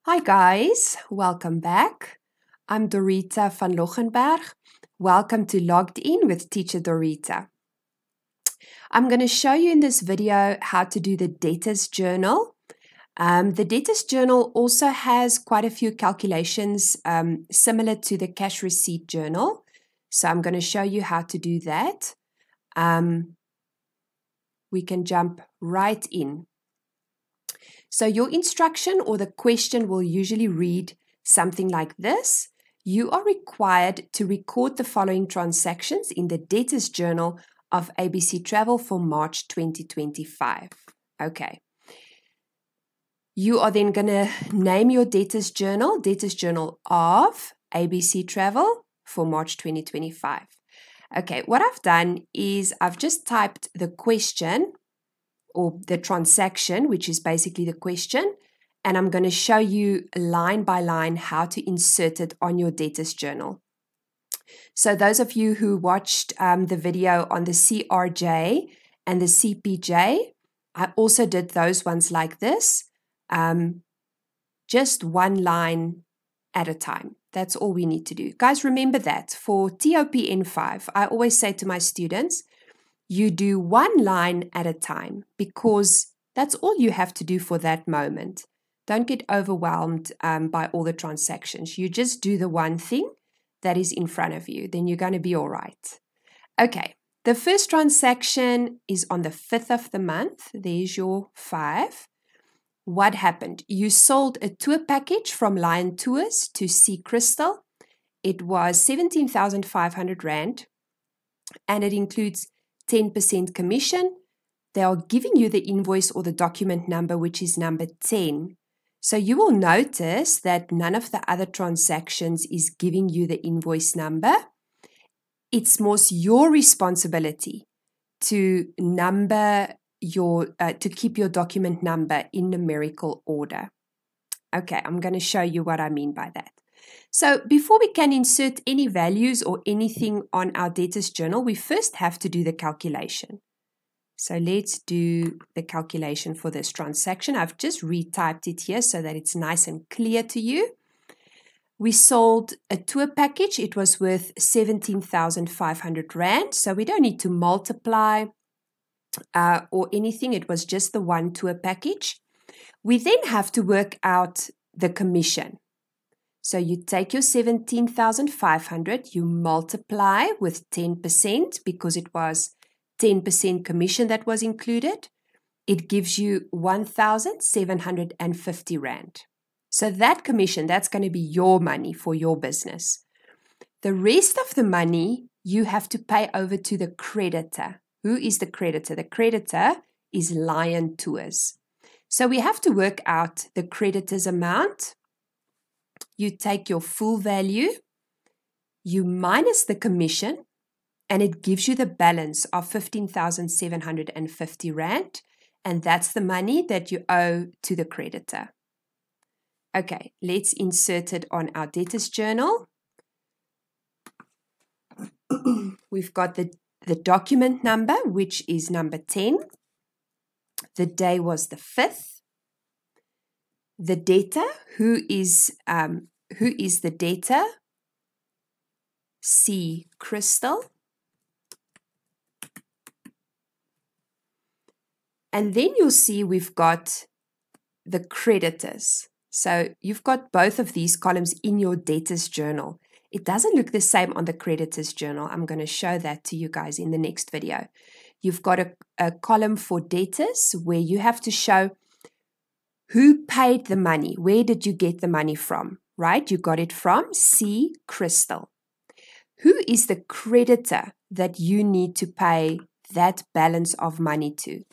Hi guys, welcome back. I'm Dorita van Lochenberg. Welcome to Logged In with Teacher Dorita. I'm going to show you in this video how to do the debtors journal. The debtors journal also has quite a few calculations similar to the cash receipt journal. So I'm going to show you how to do that. We can jump right in. So your instruction or the question will usually read something like this. You are required to record the following transactions in the debtors journal of ABC Travel for March 2025. Okay. You are then going to name your debtors journal of ABC Travel for March 2025. Okay, what I've done is I've just typed the question or the transaction, which is basically the question, and I'm going to show you line by line how to insert it on your debtors journal. So those of you who watched the video on the CRJ and the CPJ, I also did those ones like this, just one line at a time. That's all we need to do. Guys, remember that for TOPN5, I always say to my students, you do one line at a time because that's all you have to do for that moment. Don't get overwhelmed by all the transactions. You just do the one thing that is in front of you. Then you're going to be all right. Okay, the first transaction is on the 5th of the month. There's your 5. What happened? You sold a tour package from Lion Tours to Sea Crystal. It was 17,500 Rand and it includes 10% commission. They are giving you the invoice or the document number, which is number 10. So you will notice that none of the other transactions is giving you the invoice number. It's more your responsibility to to keep your document number in numerical order. Okay, I'm going to show you what I mean by that. So before we can insert any values or anything on our debtors journal, we first have to do the calculation. So let's do the calculation for this transaction. I've just retyped it here so that it's nice and clear to you. We sold a tour package. It was worth 17,500 Rand. So we don't need to multiply or anything. It was just the one tour package. We then have to work out the commission. So you take your 17,500, you multiply with 10% because it was 10% commission that was included. It gives you 1,750 Rand. So that commission, that's going to be your money for your business. The rest of the money you have to pay over to the creditor. Who is the creditor? The creditor is Lion Tours. So we have to work out the creditor's amount. You take your full value, you minus the commission, and it gives you the balance of 15,750 Rand, and that's the money that you owe to the creditor. Okay, let's insert it on our debtors journal. We've got the document number, which is number 10. The day was the 5th. The debtor, who is the debtor? Sea Crystal. And then you'll see we've got the creditors. So you've got both of these columns in your debtors journal. It doesn't look the same on the creditors journal. I'm going to show that to you guys in the next video. You've got a column for debtors where you have to show who paid the money. Where did you get the money from? Right? You got it from Sea Crystal. Who is the creditor that you need to pay that balance of money to?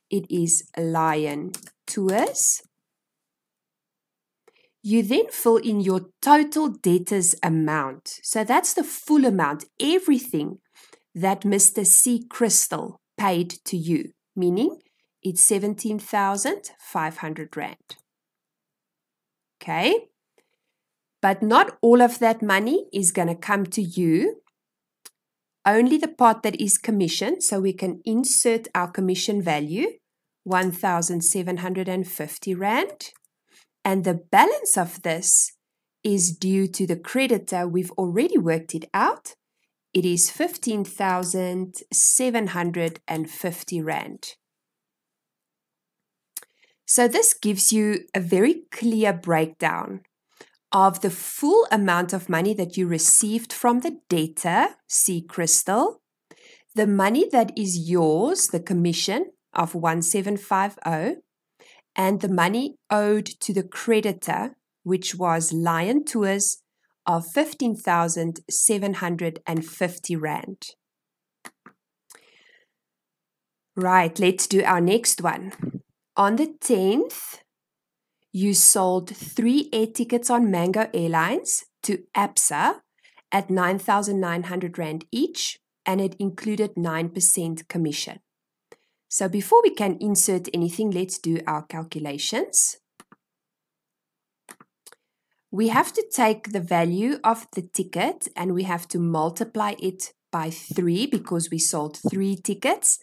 It is Lion Tours. You then fill in your total debtors amount. So that's the full amount, everything that Mr. Sea Crystal paid to you, meaning it's 17,500 Rand. Okay? But not all of that money is going to come to you. Only the part that is commission. So we can insert our commission value, 1,750 Rand. And the balance of this is due to the creditor. We've already worked it out. It is 15,750 Rand. So this gives you a very clear breakdown of the full amount of money that you received from the debtor, C Crystal, the money that is yours, the commission of 1750, and the money owed to the creditor, which was Lion Tours, of 15,750 Rand. Right, let's do our next one. On the 10th, you sold 3 air tickets on Mango Airlines to Absa at 9,900 Rand each, and it included 9% commission. So before we can insert anything, let's do our calculations. We have to take the value of the ticket and we have to multiply it by 3 because we sold 3 tickets.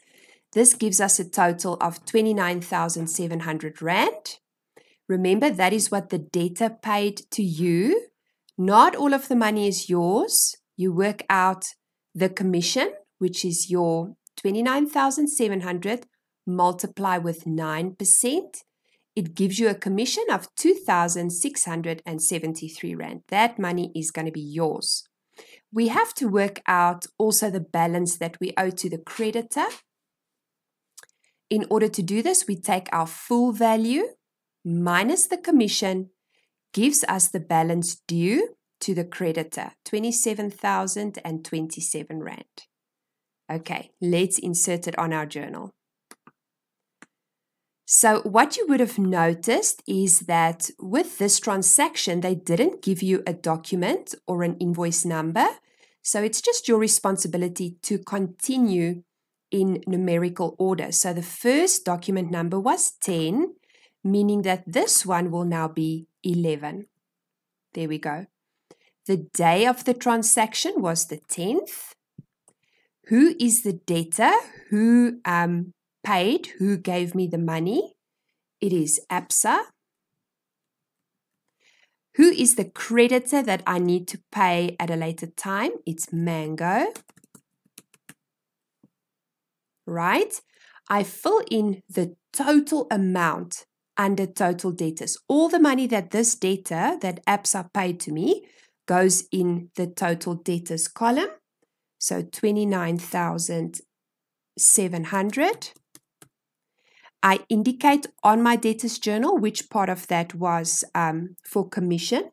This gives us a total of 29,700 Rand. Remember, that is what the debtor paid to you. Not all of the money is yours. You work out the commission, which is your 29,700 multiply with 9%. It gives you a commission of 2,673 Rand. That money is going to be yours. We have to work out also the balance that we owe to the creditor. In order to do this, we take our full value minus the commission, gives us the balance due to the creditor, 27,027 Rand. Okay, let's insert it on our journal. So what you would have noticed is that with this transaction, they didn't give you a document or an invoice number. So it's just your responsibility to continue in numerical order. So the first document number was 10, meaning that this one will now be 11. There we go. The day of the transaction was the 10th. Who is the debtor? Who paid? Who gave me the money? It is Absa. Who is the creditor that I need to pay at a later time? It's Mango. Right? I fill in the total amount under total debtors. All the money that this debtor, that Absa paid to me, goes in the total debtors column. So 29,700. I indicate on my debtors journal which part of that was for commission.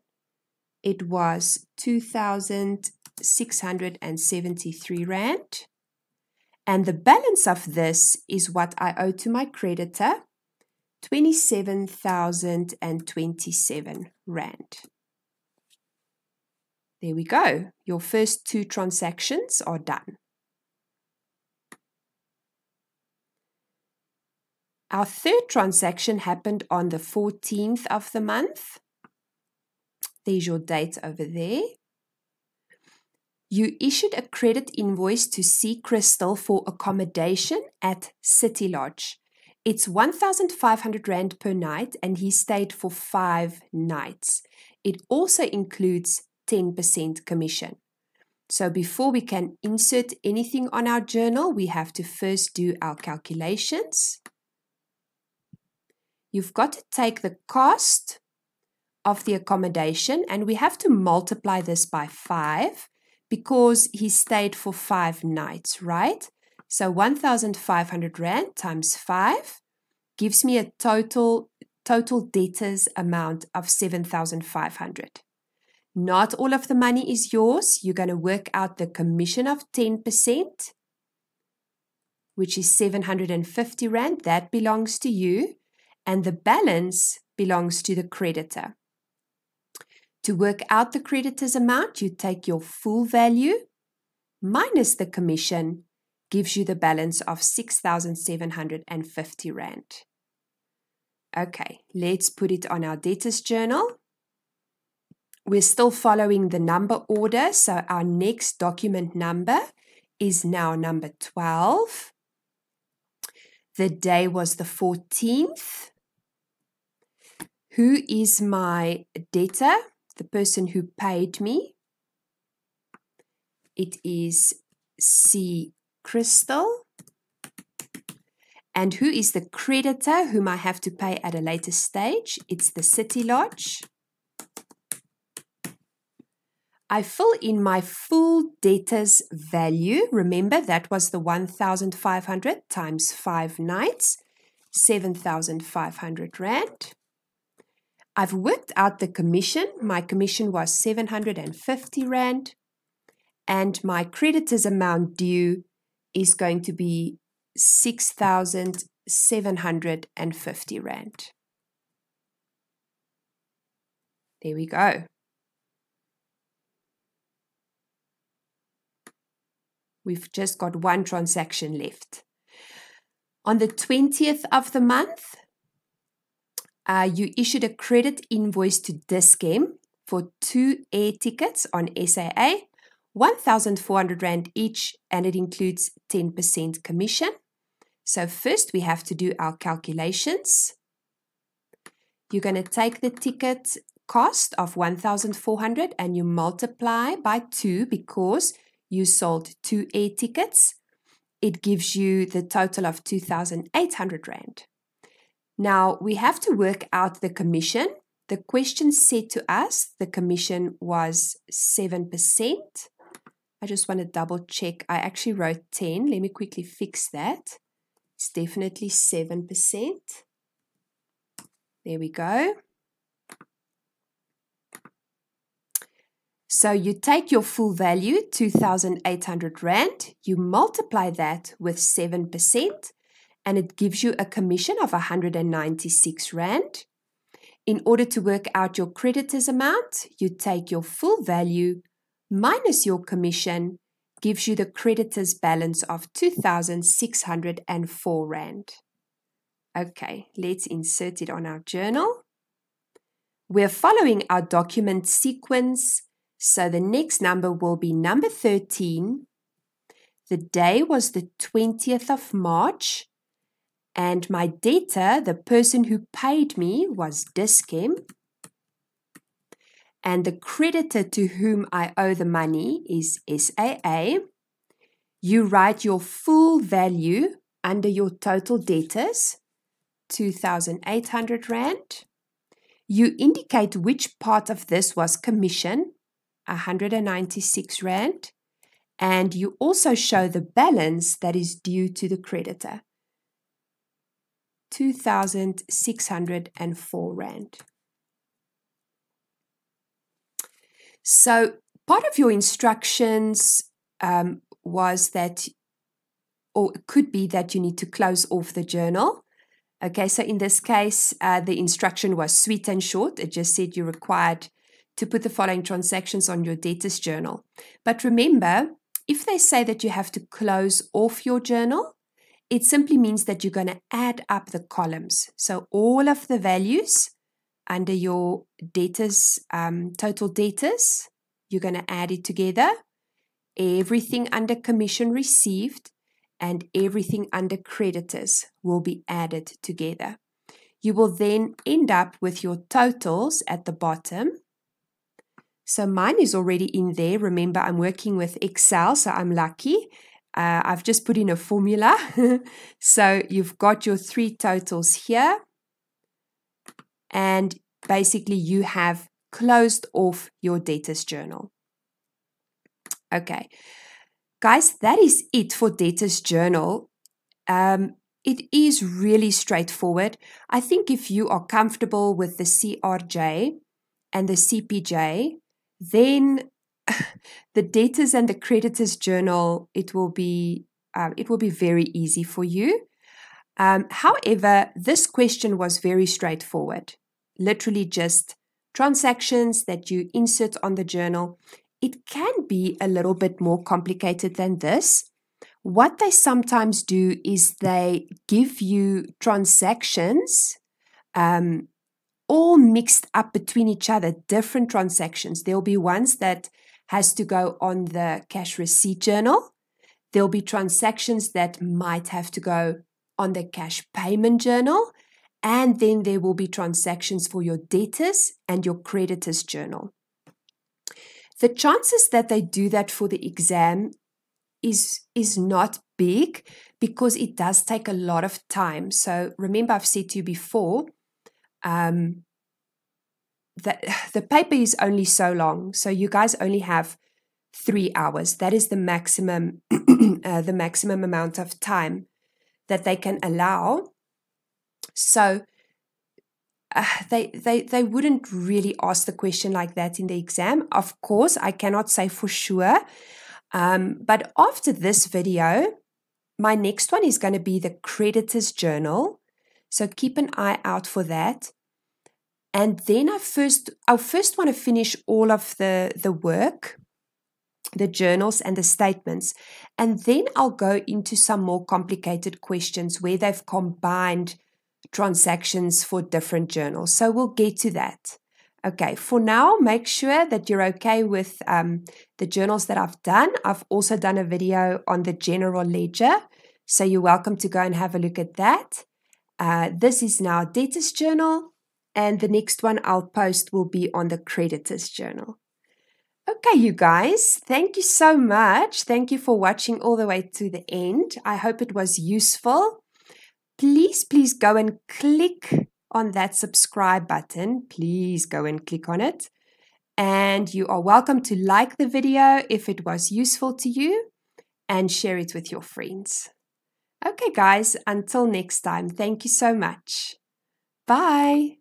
It was 2,673 Rand. And the balance of this is what I owe to my creditor, 27,027 Rand. There we go. Your first 2 transactions are done. Our third transaction happened on the 14th of the month. There's your date over there. You issued a credit invoice to C Crystal for accommodation at City Lodge. It's 1,500 Rand per night and he stayed for 5 nights. It also includes 10% commission. So before we can insert anything on our journal, we have to first do our calculations. You've got to take the cost of the accommodation and we have to multiply this by 5 because he stayed for 5 nights, right? So 1,500 Rand times 5 gives me a total debtors amount of 7,500. Not all of the money is yours. You're going to work out the commission of 10%, which is 750 Rand. That belongs to you. And the balance belongs to the creditor. To work out the creditor's amount, you take your full value minus the commission, gives you the balance of 6,750 Rand. Okay, let's put it on our debtors journal. We're still following the number order, so our next document number is now number 12. The day was the 14th. Who is my debtor? The person who paid me. It is C. Crystal. And who is the creditor whom I have to pay at a later stage? It's the City Lodge. I fill in my full debtor's value. Remember, that was the 1,500 times 5 nights, 7,500 Rand. I've worked out the commission. My commission was 750 Rand. And my creditor's amount due is going to be 6,750 Rand. There we go. We've just got one transaction left. On the 20th of the month, you issued a credit invoice to Dis-Chem for 2 air tickets on SAA, 1,400 Rand each, and it includes 10% commission. So first we have to do our calculations. You're going to take the ticket cost of 1,400 and you multiply by 2 because you sold 2 air tickets. It gives you the total of 2,800 Rand. Now we have to work out the commission. The question said to us the commission was 7%. I just want to double check. I actually wrote 10. Let me quickly fix that. It's definitely 7%. There we go. So you take your full value, 2,800 Rand, you multiply that with 7%, and it gives you a commission of 196 Rand. In order to work out your creditor's amount, you take your full value minus your commission, gives you the creditor's balance of 2,604 Rand. Okay, let's insert it on our journal. We're following our document sequence. So the next number will be number 13. The day was the 20th of March. And my debtor, the person who paid me, was Dis-Chem. And the creditor to whom I owe the money is SAA. You write your full value under your total debtors, 2,800 Rand. You indicate which part of this was commission, 196 Rand, and you also show the balance that is due to the creditor, 2,604 Rand. So part of your instructions was that, or it could be that you need to close off the journal. Okay, so in this case, the instruction was sweet and short. It just said you're required to put the following transactions on your debtor's journal. But remember, if they say that you have to close off your journal, it simply means that you're going to add up the columns. So all of the values under your debtors, total debtors, you're going to add it together. Everything under commission received and everything under creditors will be added together. You will then end up with your totals at the bottom. So mine is already in there. Remember, I'm working with Excel, so I'm lucky. I've just put in a formula. So you've got your 3 totals here. And basically you have closed off your debtors journal. Okay. Guys, that is it for debtors journal. It is really straightforward. I think if you are comfortable with the CRJ and the CPJ, then the debtors and the creditors journal, it will be very easy for you. However, this question was very straightforward. Literally just transactions that you insert on the journal. It can be a little bit more complicated than this. What they sometimes do is they give you transactions all mixed up between each other, different transactions. There'll be ones that has to go on the cash receipt journal. There'll be transactions that might have to go on the cash payment journal. And then there will be transactions for your debtors and your creditors journal. The chances that they do that for the exam is not big because it does take a lot of time. So remember, I've said to you before, that the paper is only so long. So you guys only have 3 hours. That is the maximum, the maximum amount of time that they can allow. So they wouldn't really ask the question like that in the exam. Of course, I cannot say for sure. But after this video, my next one is going to be the creditor's journal. So keep an eye out for that. And then I first want to finish all of the work, the journals and the statements. And then I'll go into some more complicated questions where they've combined transactions for different journals. So we'll get to that. Okay, for now, make sure that you're okay with the journals that I've done. I've also done a video on the general ledger, so you're welcome to go and have a look at that. This is now debtors journal, and the next one I'll post will be on the creditors journal. Okay, you guys, thank you so much. Thank you for watching all the way to the end. I hope it was useful. Please go and click on that subscribe button. Please go and click on it. And you are welcome to like the video if it was useful to you and share it with your friends. Okay, guys, until next time, thank you so much. Bye.